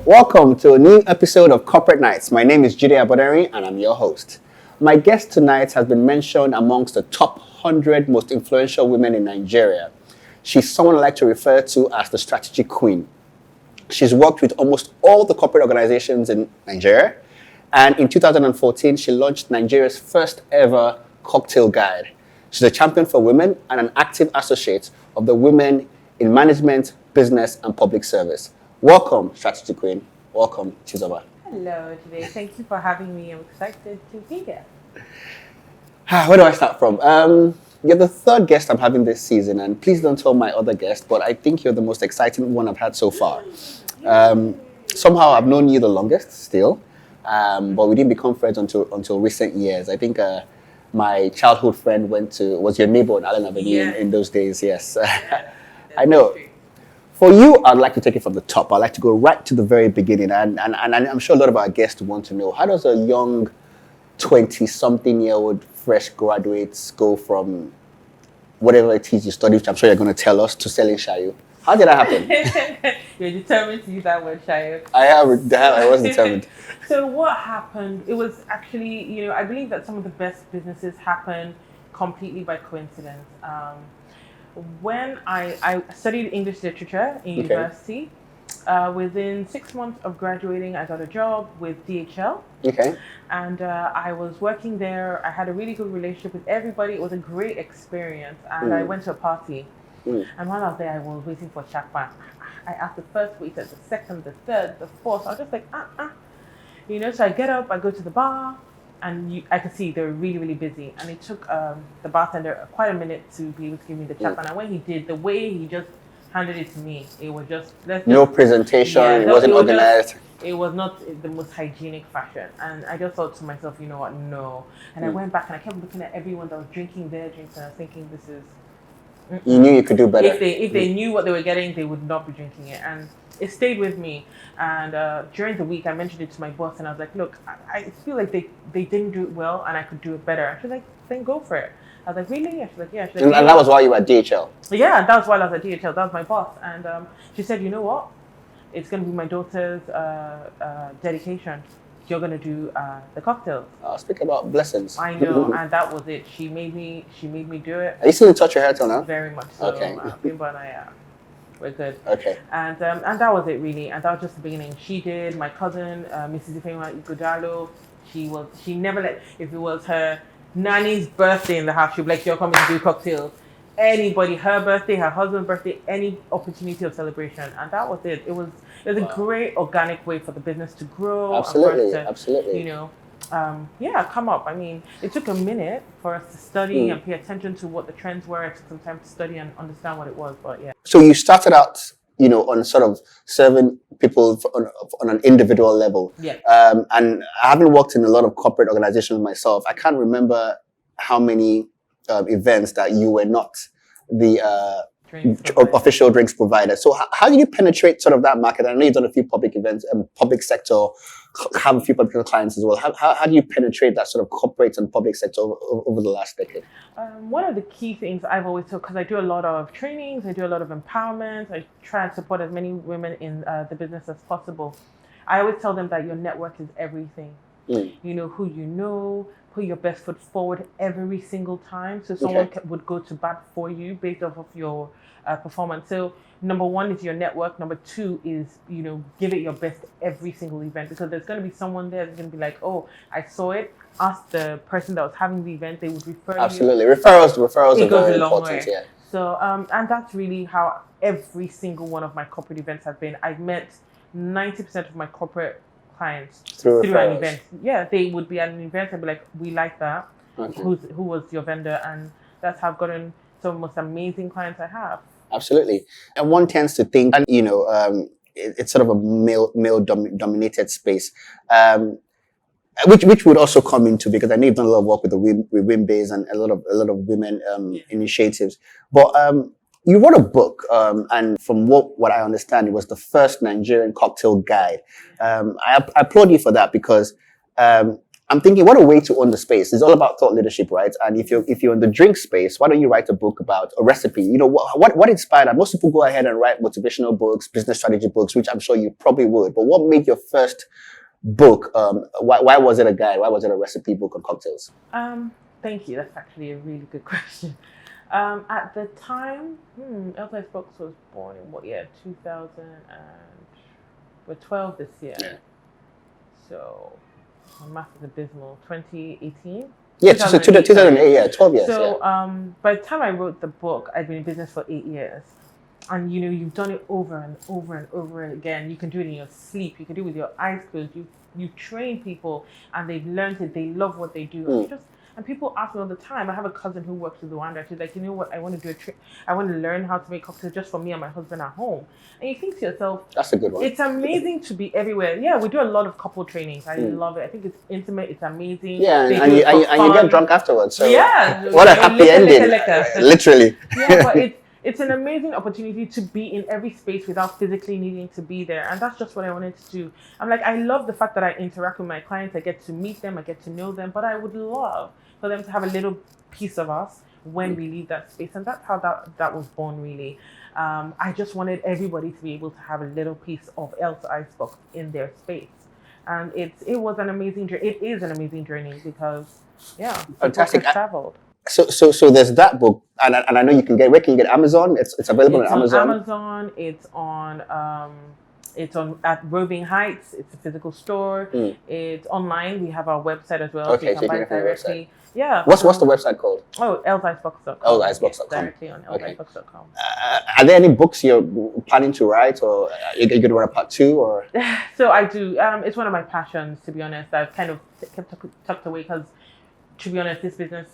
Welcome to a new episode of Corporate Nights. My name is Jude Abodari and I'm your host. My guest tonight has been mentioned amongst the top 100 most influential women in Nigeria. She's someone I like to refer to as the strategy queen. She's worked with almost all the corporate organizations in Nigeria, and in 2014, she launched Nigeria's first ever cocktail guide. She's a champion for women and an active associate of the Women in Management, Business, and Public Service. Welcome, Strategy Queen. Welcome, Chizoba. Hello, today. Thank you for having me. I'm excited to be here. Where do I start from? You're the third guest I'm having this season, and please don't tell my other guests, but I think you're the most exciting one I've had so far. Somehow I've known you the longest still, but we didn't become friends until recent years. I think my childhood friend was your neighbor on Allen Avenue in those days, yes. I know. True. For you, I'd like to take it from the top. I'd like to go right to the very beginning, and I'm sure a lot of our guests want to know, how does a young 20-something-year-old fresh graduate go from whatever it is you study, which I'm sure you're going to tell us, to selling shayo? How did that happen? You're determined to use that word, shayo. I was determined. So what happened, it was actually, I believe that some of the best businesses happen completely by coincidence. When I studied English literature in university, within 6 months of graduating, I got a job with DHL. Okay. And I was working there. I had a really good relationship with everybody. It was a great experience. And I went to a party. And while I was there, I was waiting for Chakpa. I asked the first waiter, the second, the third, the fourth. I was just like, so I get up, I go to the bar, and I could see they were really, really busy. And it took the bartender quite a minute to be able to give me the Chakpa. And when he did, the way he just handed it to me, it was just... No presentation, it wasn't organized. It was not the most hygienic fashion. And I just thought to myself, you know what, no. And I went back and I kept looking at everyone that was drinking their drinks, and I was thinking, this is... You knew you could do better. If they knew what they were getting, they would not be drinking it. And it stayed with me. And during the week, I mentioned it to my boss, and I was like, look, I feel like they didn't do it well, and I could do it better. And she was like, then go for it. I was like, really? And she's like, yeah. She's like, and that was while you were at DHL? Yeah, that was while I was at DHL. That was my boss. And she said, you know what? It's going to be my daughter's dedication. You're going to do the cocktails. Speak about blessings. I know, and that was it. She made me do it. Are you still in touch with her till now? Very much so. Okay. Bimbo and I we're good. Okay. And that was it really. And that was just the beginning. She did. My cousin, Mrs. Ifeoma Igodalo, she never let, if it was her nanny's birthday in the house, she'd be like, you're coming to do cocktails. Anybody, her birthday, her husband's birthday, any opportunity of celebration. And that was it. It was a great organic way for the business to grow. Absolutely, and absolutely. Come up. I mean, it took a minute for us to study and pay attention to what the trends were. It took some time to study and understand what it was, but yeah. So you started out, on sort of serving people on an individual level. Yeah. And I haven't worked in a lot of corporate organizations myself. I can't remember how many events that you were not the official drinks provider. So how do you penetrate sort of that market? I know you've done a few public events and public sector, have a few public clients as well. How do you penetrate that sort of corporate and public sector over the last decade? One of the key things I've always told, because I do a lot of trainings, I do a lot of empowerment, I try and support as many women in the business as possible. I always tell them that your network is everything. You know who you know, put your best foot forward every single time. So someone would go to bat for you based off of your performance. So number one is your network. Number two is, give it your best every single event, because there's going to be someone there that's going to be like, oh, I saw it. Ask the person that was having the event. They would refer you. Absolutely. Referrals are very important. Yeah. So, and that's really how every single one of my corporate events have been. I've met 90% of my corporate clients through an event. Yeah, they would be at an event and be like, we like that. Okay. Who was your vendor? And that's how I've gotten some of the most amazing clients I have. Absolutely. And one tends to think, it's sort of a male dominated space, which would also come into, because I know you've done a lot of work with WIMBAs and a lot of women initiatives. But you wrote a book, and from what I understand, it was the first Nigerian cocktail guide. I applaud you for that, because I'm thinking, what a way to own the space. It's all about thought leadership, right? And if you're in the drink space, why don't you write a book about a recipe? You know, what inspired that? Most people go ahead and write motivational books, business strategy books, which I'm sure you probably would. But what made your first book? Why was it a guide? Why was it a recipe book on cocktails? Thank you. That's actually a really good question. At the time, Icebox was born in what year? 2000 and we're 12 this year. Yeah. So my math is abysmal. 2018. Yeah, 2008. Yeah, 12 years. So yeah. by the time I wrote the book, I'd been in business for 8 years. And you know, you've done it over and over and over again. You can do it in your sleep. You can do it with your eyes closed. You train people, and they've learned it. They love what they do. And people ask me all the time. I have a cousin who works with Rwanda. She's like, you know what? I want to do a trip. I want to learn how to make cocktails just for me and my husband at home. And you think to yourself, that's a good one. It's amazing to be everywhere. Yeah, we do a lot of couple trainings. I love it. I think it's intimate. It's amazing. Yeah, and you get drunk afterwards. So yeah, what a happy ending. Literally. Yeah, but it's an amazing opportunity to be in every space without physically needing to be there. And that's just what I wanted to do. I'm like, I love the fact that I interact with my clients. I get to meet them. I get to know them. But I would love for them to have a little piece of us when we leave that space. And that's how that was born, really. I just wanted everybody to be able to have a little piece of Elle to Icebox in their space. And it was an amazing journey. It is an amazing journey because, yeah, fantastic. Traveled. So there's that book, and I know you can get. Where can you get Amazon? It's available on Amazon. Amazon. It's on at Roving Heights. It's a physical store. It's online. We have our website as well. Okay, so you can buy it directly. Yeah. What's the website called? Oh, Icebox.com. Icebox.com. Directly on Icebox.com. Are there any books you're planning to write, or are you going to write a part 2, or? So I do. It's one of my passions, to be honest. I've kind of kept tucked away because, to be honest, this business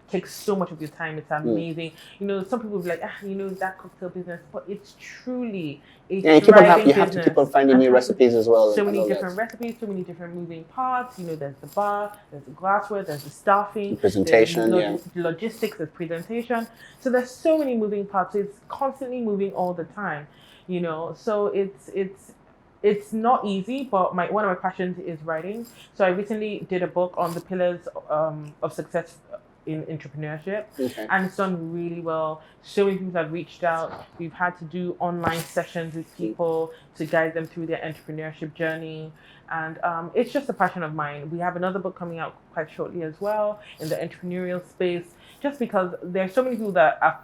takes so much of your time. It's amazing. You know, some people will be like, that cocktail business, but it's truly a thriving you have to keep on finding new recipes as well. So many different recipes, so many different moving parts. You know, there's the bar, there's the glassware, there's the staffing, presentation, logistics, there's presentation. So there's so many moving parts. It's constantly moving all the time. You know, so it's not easy, but one of my passions is writing. So I recently did a book on the pillars of success in entrepreneurship, and it's done really well. So many people have reached out. We've had to do online sessions with people to guide them through their entrepreneurship journey, and it's just a passion of mine. We have another book coming out quite shortly as well in the entrepreneurial space, just because there's so many people that are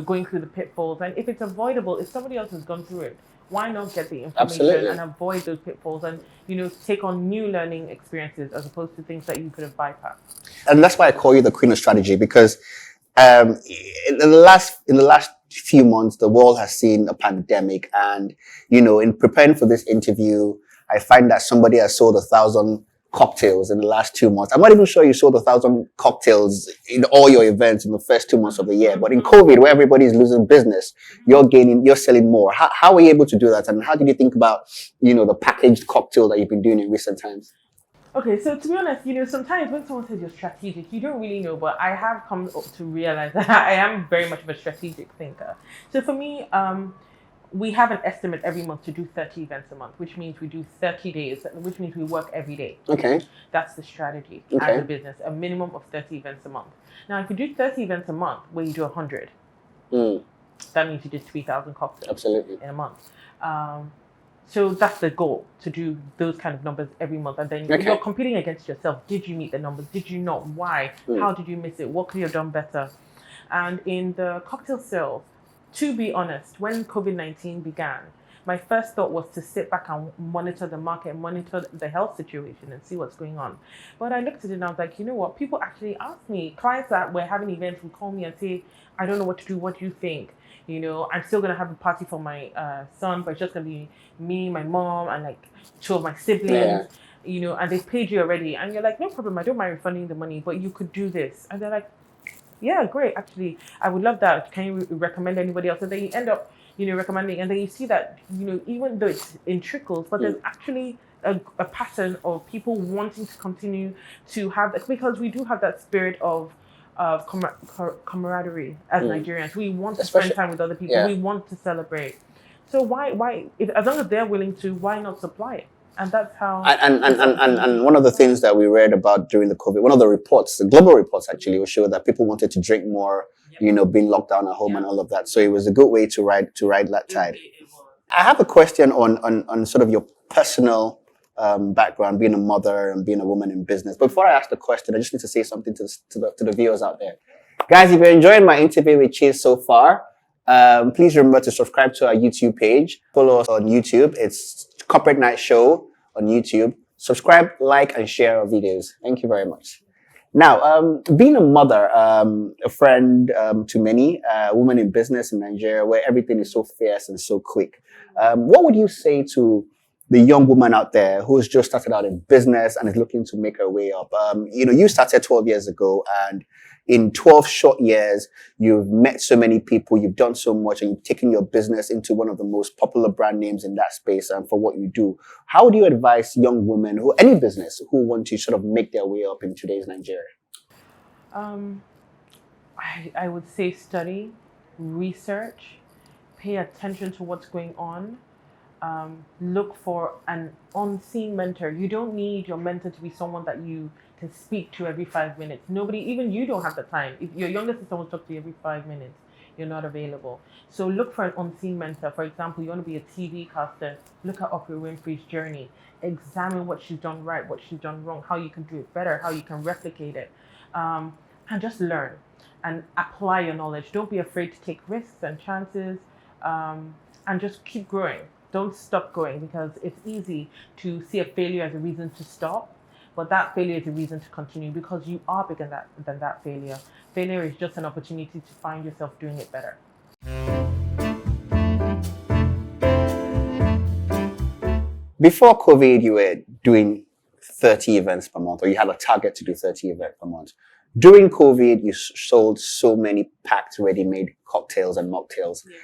going through the pitfalls, and if it's avoidable, if somebody else has gone through it, why not get the information and avoid those pitfalls and, take on new learning experiences as opposed to things that you could have bypassed? And that's why I call you the queen of strategy, because in the last few months, the world has seen a pandemic. And, in preparing for this interview, I find that somebody has sold 1,000 cocktails in the last 2 months. I'm not even sure you sold 1,000 cocktails in all your events in the first 2 months of the year. But in COVID, where everybody's losing business, you're selling more. How were you able to do that? And how did you think about, the packaged cocktail that you've been doing in recent times? Okay, so to be honest, sometimes when someone says you're strategic, you don't really know, but I have come to realize that I am very much of a strategic thinker. So for me, we have an estimate every month to do 30 events a month, which means we do 30 days, which means we work every day. Okay. That's the strategy as a business, a minimum of 30 events a month. Now, if you do 30 events a month where you do 100, that means you did 3,000 cocktails. Absolutely. In a month. So that's the goal, to do those kind of numbers every month. And then you're competing against yourself. Did you meet the numbers? Did you not? Why? How did you miss it? What could you have done better? And in the cocktail sales, to be honest, when COVID-19 began, my first thought was to sit back and monitor the market, monitor the health situation and see what's going on. But I looked at it and I was like, you know what? People actually ask me. Clients that were having events would call me and say, I don't know what to do. What do you think? I'm still going to have a party for my son, but it's just going to be me, my mom, and like 2 of my siblings, and they've paid you already. And you're like, no problem. I don't mind refunding the money, but you could do this. And they're like, yeah, great. Actually, I would love that. Can you recommend anybody else? And then you end up, recommending, and then you see that, even though it's in trickles, but there's actually a pattern of people wanting to continue to have that, because we do have that spirit of camaraderie as Nigerians. We want to spend time with other people. We want to celebrate. So why, if, as long as they're willing to, why not supply it? And that's how. And one of the things that we read about during the COVID, one of the reports, the global reports actually, will show that people wanted to drink more, being locked down at home and all of that. So it was a good way to ride that tide. I have a question on sort of your personal background, being a mother and being a woman in business. But before I ask the question, I just need to say something to the viewers out there. Guys, if you're enjoying my interview with Chiz so far, please remember to subscribe to our YouTube page. Follow us on YouTube. It's Corporate Night Show on YouTube. Subscribe, like, and share our videos. Thank you very much. Now, being a mother, a friend to many, a woman in business in Nigeria, where everything is so fierce and so quick, what would you say to the young woman out there who's just started out in business and is looking to make her way up? You started 12 years ago, and in 12 short years, you've met so many people, you've done so much, and you've taken your business into one of the most popular brand names in that space and for what you do. How would you advise young women any business who want to sort of make their way up in today's Nigeria? I would say study, research, pay attention to what's going on. Look for an unseen mentor. You don't need your mentor to be someone that you can speak to every 5 minutes. Even you don't have the time. If your younger sister wants to talk to you every 5 minutes, you're not available. So look for an unseen mentor. For example, you want to be a TV caster, look at Oprah Winfrey's journey. Examine what she's done right, what she's done wrong, how you can do it better, how you can replicate it. And just learn and apply your knowledge. Don't be afraid to take risks and chances, and just keep growing. Don't stop growing, because it's easy to see a failure as a reason to stop, but that failure is a reason to continue, because you are bigger than that failure. Failure is just an opportunity to find yourself doing it better. Before COVID, you were doing 30 events per month, or you had a target to do 30 events per month. During COVID, you sold so many packed, ready-made cocktails and mocktails. Yeah.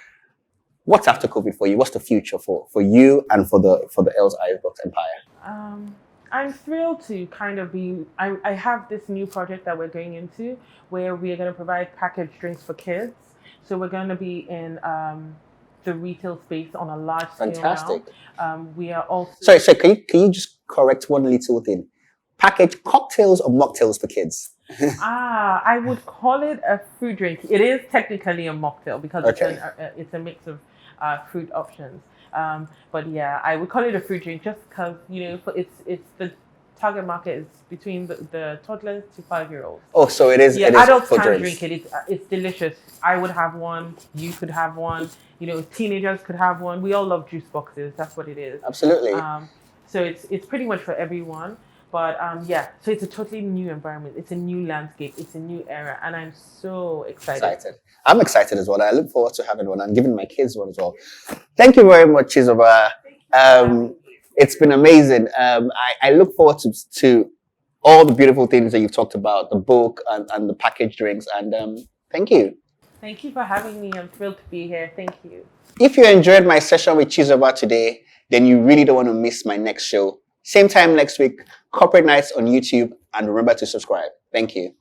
What's after COVID for you? What's the future for you and for the Elle's Icebox empire? I'm thrilled to kind of be. I have this new project that we're going into where we are going to provide packaged drinks for kids. So we're going to be in the retail space on a large scale. Fantastic. Now. We are also. Sorry. Can you just correct one little thing? Packaged cocktails or mocktails for kids? I would call it a fruit drink. It is technically a mocktail because it's a mix of fruit options. But yeah, I would call it a fruit drink just because it's the target market is between the toddlers to 5-year-olds. Oh, so it is. Yeah, it is adults for can drinks. drink it. It's delicious. I would have one. You could have one. Teenagers could have one. We all love juice boxes. That's what it is. Absolutely. So it's pretty much for everyone. But so it's a totally new environment. It's a new landscape. It's a new era. And I'm so excited. I'm excited as well. I look forward to having one and giving my kids one as well. Thank you very much, Chizoba. It's been amazing. I look forward to all the beautiful things that you've talked about, the book and the packaged drinks. And thank you. Thank you for having me. I'm thrilled to be here. Thank you. If you enjoyed my session with Chizoba today, then you really don't want to miss my next show. Same time next week, Corporate Nights on YouTube, and remember to subscribe. Thank you.